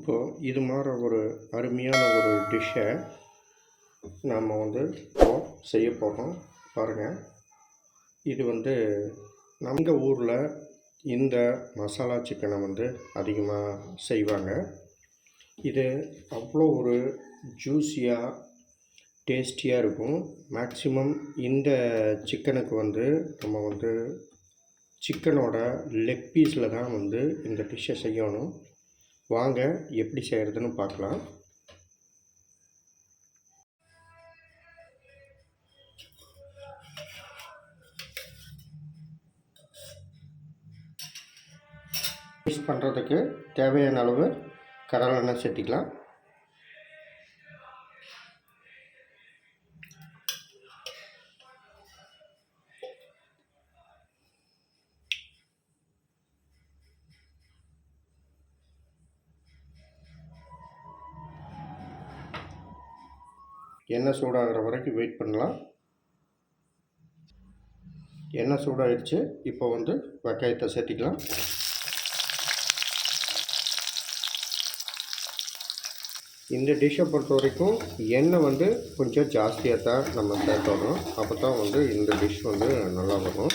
இப்போது இது மாதிரி ஒரு அருமையான ஒரு டிஷ்ஷை நாம் இப்போது செய்ய போகிறோம். பாருங்கள், இது நம்ம ஊரில் இந்த மசாலா சிக்கனை அதிகமாக செய்வாங்க. இது அவ்வளோ ஒரு ஜூஸியாக டேஸ்டியாக இருக்கும். மேக்ஸிமம் இந்த சிக்கனுக்கு நம்ம சிக்கனோட லெக் பீஸில் தான் இந்த டிஷ்ஷை செய்யணும். வாங்க எப்படி செய்கிறதுன்னு பார்க்கலாம். மிக்ஸ் பண்ணுறதுக்கு தேவையான அளவு கடலெண்ணெய் சேர்த்திக்கலாம். எண்ணெய் சூடாகிற வரைக்கும் வெயிட் பண்ணலாம். எண்ணெய் சூடாகிடுச்சு. இப்போ வெங்காயத்தை சேர்த்திக்கலாம். இந்த டிஷ்ஷை பொறுத்த வரைக்கும் எண்ணெய் கொஞ்சம் ஜாஸ்தியாக தான் நம்ம சேர்த்தணும். அப்போ தான் இந்த டிஷ் நல்லா வரும்.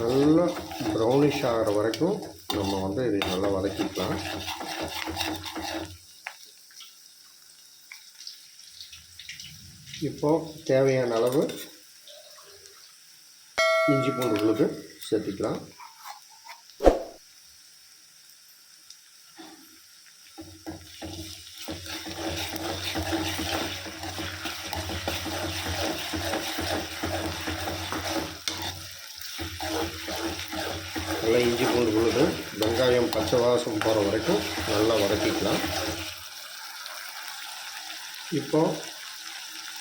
நல்லா ப்ரௌனிஷ் ஆகிற வரைக்கும் நம்ம இதை நல்லா வதக்கிக்கலாம். இப்போது தேவையான அளவு இஞ்சி பூண்டு விழுது சேர்த்துக்கலாம். நல்லா இஞ்சி பூண்டு விழுது வெங்காயம் பச்சை வாசம் போகிற வரைக்கும் நல்லா வதக்கிக்கலாம். இப்போது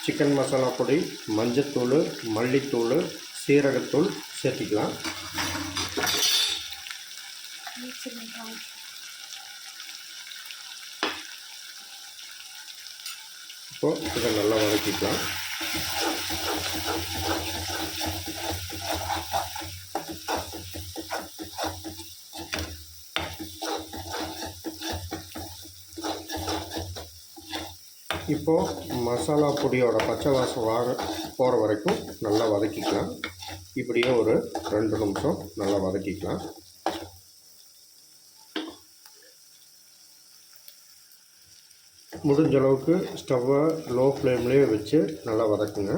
சிக்கன் மசாலா பொடி, மஞ்சத்தூள், மல்லித்தூள், சீரகத்தூள் சேர்த்திக்கலாம். இப்போது இதை நல்லா வதக்கிக்கலாம். இப்போது மசாலா பொடியோட பச்சை வாசம் போகிற வரைக்கும் நல்லா வதக்கிக்கலாம். இப்படியே ஒரு 2 நிமிஷம் நல்லா வதக்கிக்கலாம். முடிஞ்ச அளவுக்கு ஸ்டவ்வை லோ ஃப்ளேம்லேயே வச்சு நல்லா வதக்குங்க.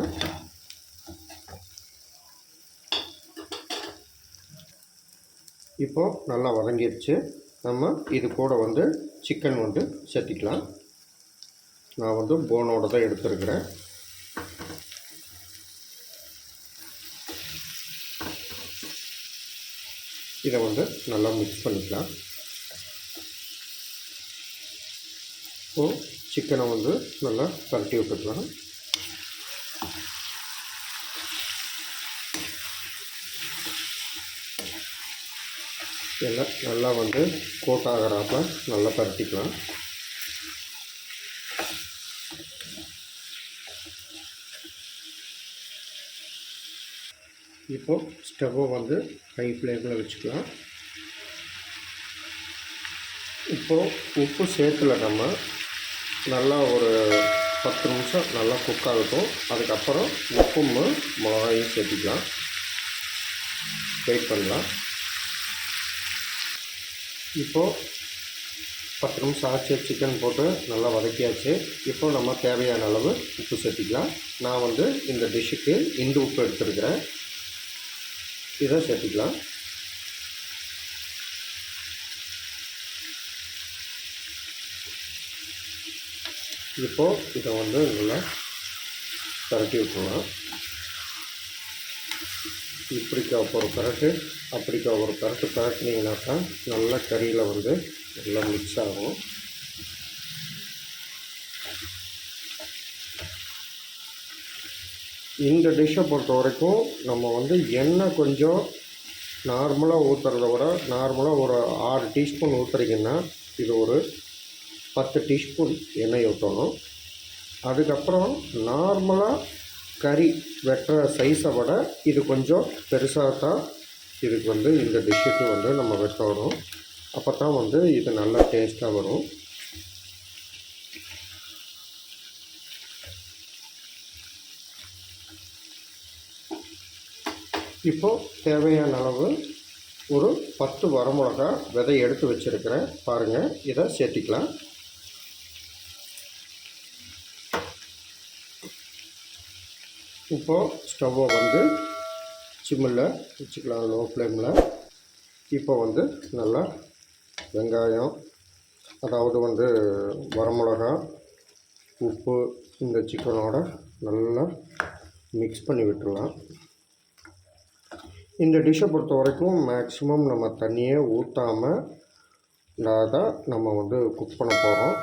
இப்போது நல்லா வதங்கிடுச்சு. நம்ம இது கூட சிக்கன் சேர்த்திக்கலாம். நான் போனோடு தான் எடுத்துருக்கிறேன். இதை நல்லா மிக்ஸ் பண்ணிக்கலாம். இப்போது சிக்கனை நல்லா பரட்டி விட்டுக்கலாம். எல்லாம் நல்லா கோட் ஆகிறப்ப நல்லா பரட்டிக்கலாம். இப்போது ஸ்டவ்வை ஹை ஃப்ளேமில் வச்சுக்கலாம். இப்போது உப்பு சேர்த்துல நம்ம நல்லா ஒரு 10 நிமிஷம் நல்லா குக் ஆகட்டும். அதுக்கப்புறம் உப்பும் மிளகாயும் சேர்த்திக்கலாம். வெயிட் பண்ணலாம். இப்போது 10 நிமிஷம் ஆச்சு. சிக்கன் போட்டு நல்லா வதக்கியாச்சு. இப்போது நம்ம தேவையான அளவு உப்பு சேர்த்திக்கலாம். நான் இந்த டிஷ்ஷுக்கு இந்த உப்பு எடுத்துருக்கிறேன். இதை சேர்த்திக்கலாம். இப்போது இதை நல்லா பரட்டி விட்டுருலாம். இப்படிக்காய் ஒரு பரட்டு, அப்படிக்காய் ஒரு பரட்டு பரட்டினீங்கன்னாக்கா நல்லா கறியில் நல்லா மிக்ஸ் ஆகும். இந்த டிஷ்ஷை பொறுத்த வரைக்கும் நம்ம எண்ணெய் கொஞ்சம் நார்மலாக ஊற்றுறத விட நார்மலாக ஒரு 6 டீஸ்பூன் ஊற்றுறீங்கன்னா இது ஒரு 10 டீஸ்பூன் எண்ணெய் ஊற்றணும். அதுக்கப்புறம் நார்மலாக கறி வெட்டுற சைஸை விட இது கொஞ்சம் பெருசாக தான் இதுக்கு வந்து இந்த டிஷ்ஷுக்கு வந்து நம்ம வெட்டணும். அப்போ தான் வந்து இது நல்லா டேஸ்ட்டாக வரும். இப்போது தேவையான அளவு ஒரு 10 வரமிளகா விதை எடுத்து வச்சுருக்கிறேன். பாருங்கள், இதை சேர்த்திக்கலாம். இப்போது ஸ்டவ்வை வந்து சிம்மில் வச்சுக்கலாம், லோ ஃப்ளேமில். இப்போ வந்து நல்லா வெங்காயம், அதாவது வந்து வரமிளகா, உப்பு இந்த சிக்கனோட நல்லா மிக்ஸ் பண்ணி விட்டுடலாம். இந்த டிஷ்ஷை பொறுத்த வரைக்கும் மேக்ஸிமம் நம்ம தண்ணியே ஊற்றாமல் தான் நம்ம வந்து குக் பண்ண போகிறோம்.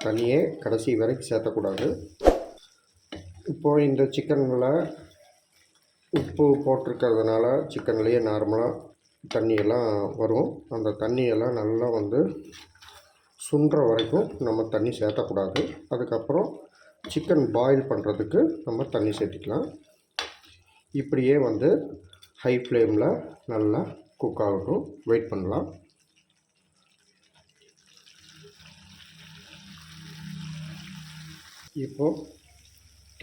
தண்ணியே கடைசி வரைக்கும் சேர்த்தக்கூடாது. இப்போது இந்த சிக்கனில் உப்பு போட்டிருக்கிறதுனால சிக்கன்லேயே நார்மலாக தண்ணியெல்லாம் வரும். அந்த தண்ணியெல்லாம் நல்லா வந்து சுண்டுற வரைக்கும் நம்ம தண்ணி சேர்த்தக்கூடாது. அதுக்கப்புறம் சிக்கன் பாயில் பண்ணுறதுக்கு நம்ம தண்ணி சேர்த்திக்கலாம். இப்படியே வந்து ஹை ஃப்ளேமில் நல்லா குக் ஆகட்டும், வெயிட் பண்ணலாம். இப்போது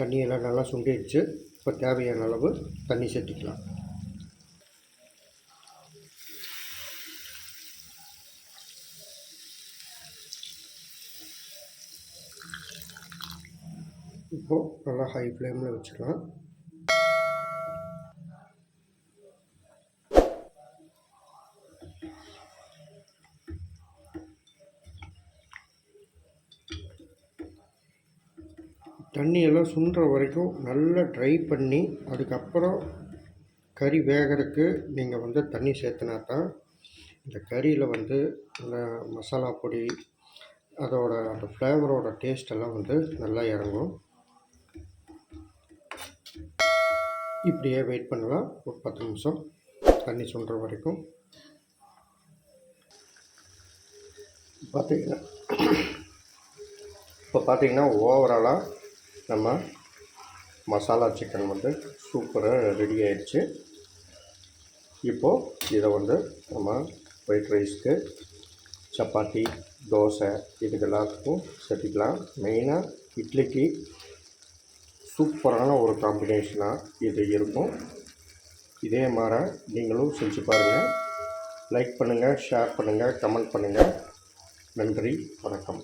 தண்ணியெல்லாம் நல்லா சுண்டிடுச்சு. இப்போ தேவையான அளவு தண்ணி சேர்த்திக்கலாம். இப்போது நல்லா ஹை ஃப்ளேமில் வச்சுக்கலாம். தண்ணியெல்லாம் சுண்டுற வரைக்கும் நல்லா ட்ரை பண்ணி அதுக்கப்புறம் கறி வேகிறதுக்கு நீங்கள் வந்து தண்ணி சேர்த்துனா தான் இந்த கறியில் வந்து இந்த மசாலா பொடி அதோட அந்த ஃப்ளேவரோட டேஸ்டெல்லாம் வந்து நல்லா இறங்கும். இப்படியே வெயிட் பண்ணலாம் ஒரு 10 நிமிஷம் தண்ணி சுண்டுற வரைக்கும். இப்போ பார்த்தீங்கன்னா ஓவராலாக நம்ம மசாலா சிக்கன் வந்து சூப்பராக ரெடி ஆயிடுச்சு. இப்போது இதை வந்து நம்ம ஒயிட் ரைஸ்க்கு, சப்பாத்தி, தோசை இதுக்கு எல்லாத்துக்கும் சேர்த்திக்கலாம். மெயினாக இட்லிக்கு சூப்பரான ஒரு காம்பினேஷனாக இது இருக்கும். இதே மாதிரி நீங்களும் செஞ்சு பாருங்கள். லைக் பண்ணுங்கள், ஷேர் பண்ணுங்கள், கமெண்ட் பண்ணுங்கள். நன்றி, வணக்கம்.